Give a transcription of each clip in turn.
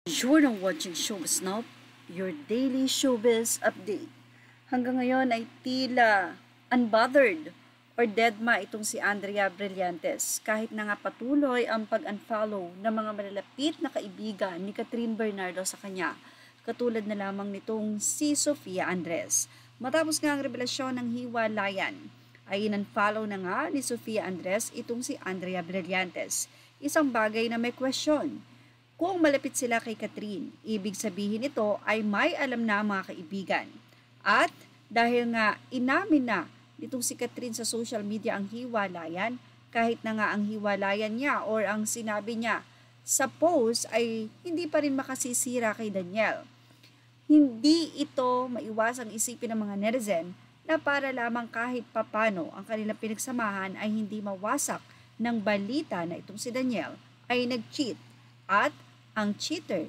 You're now watching Showbiz Now, your daily showbiz update. Hanggang ngayon ay tila unbothered or deadma itong si Andrea Brillantes kahit na nga patuloy ang pag-unfollow ng mga malalapit na kaibigan ni Catherine Bernardo sa kanya, katulad na lamang nitong si Sofia Andres. Matapos nga ang revelasyon ng hiwalayan, ay in-unfollow na nga ni Sofia Andres itong si Andrea Brillantes. Isang bagay na may question. Kung malapit sila kay Catherine, ibig sabihin ito ay may alam na ang mga kaibigan. At dahil nga inamin na nitong si Catherine sa social media ang hiwalayan, kahit na nga ang hiwalayan niya or ang sinabi niya sa post ay hindi pa rin makasisira kay Daniel. Hindi ito maiwasang isipin ng mga netizen na para lamang kahit papano ang kanilang pinagsamahan ay hindi mawasak ng balita na itong si Daniel ay nag-cheat at ang cheater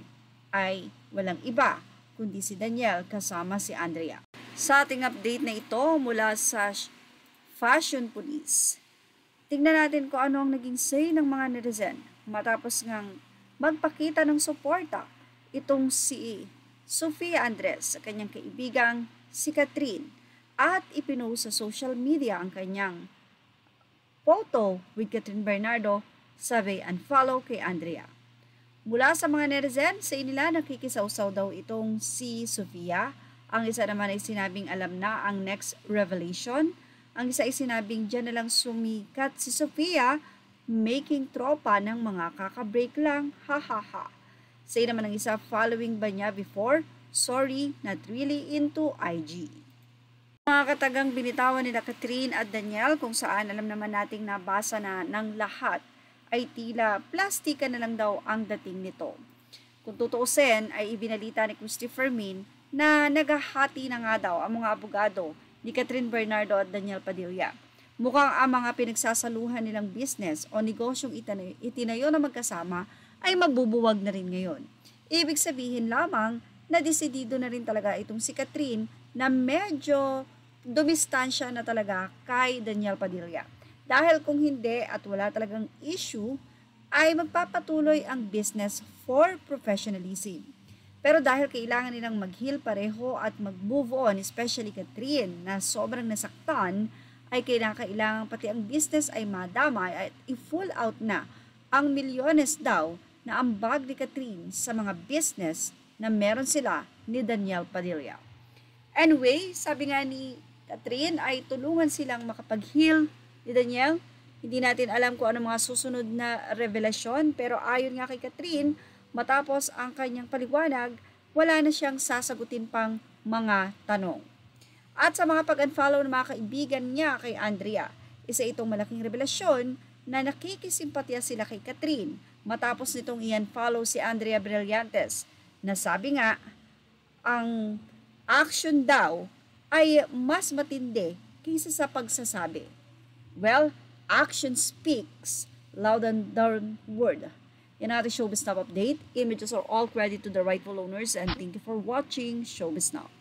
ay walang iba kundi si Daniel kasama si Andrea. Sa ating update na ito mula sa Fashion Police, tingnan natin kung ano ang naging say ng mga netizen matapos ngang magpakita ng suporta itong si Sofia Andres sa kanyang kaibigang si Catherine at ipinost sa social media ang kanyang photo with Catherine Bernardo, sabi unfollow kay Andrea. Mula sa mga netizen, sa inila nakikisawsaw daw itong si Sofia. Ang isa naman ay sinabing alam na ang next revelation. Ang isa ay sinabing dyan na lang sumikat si Sofia, making tropa ng mga kakabreak lang, ha. Say naman ang isa, following ba niya before? Sorry, not really into IG. Mga katagang binitawan nila Catherine at Daniel kung saan alam naman nating nabasa na ng lahat ay tila plastika na lang daw ang dating nito. Kung tutuusin ay ibinalita ni Christopher Min na naghahati na nga daw ang mga abogado ni Catherine Bernardo at Daniel Padilla. Mukhang ang mga pinagsasaluhan nilang business o negosyong itinayo na magkasama ay magbubuwag na rin ngayon. Ibig sabihin lamang na desidido na rin talaga itong si Catherine na medyo dumistansya na talaga kay Daniel Padilla. Dahil kung hindi at wala talagang issue, ay magpapatuloy ang business for professionalism. Pero dahil kailangan nilang mag-heal pareho at mag-move on, especially Catherine na sobrang nasaktan, ay kailangan pati ang business ay madamay at i-full out na ang milyones daw na ambag ni Catherine sa mga business na meron sila ni Daniel Padilla. Anyway, sabi nga ni Catherine ay tulungan silang makapag-heal ni Daniel. Hindi natin alam kung ano mga susunod na revelasyon, pero ayon nga kay Catherine, matapos ang kanyang paliwanag, wala na siyang sasagutin pang mga tanong. At sa mga pag-unfollow ng mga kaibigan niya kay Andrea, isa itong malaking revelasyon na nakikisimpatya sila kay Catherine matapos nitong i-unfollow si Andrea Brillantes, na sabi nga, ang action daw ay mas matindi kaysa sa pagsasabi. Well, action speaks louder than word. Yan natin Showbiz Now update. Images are all credit to the rightful owners and thank you for watching Showbiz Now.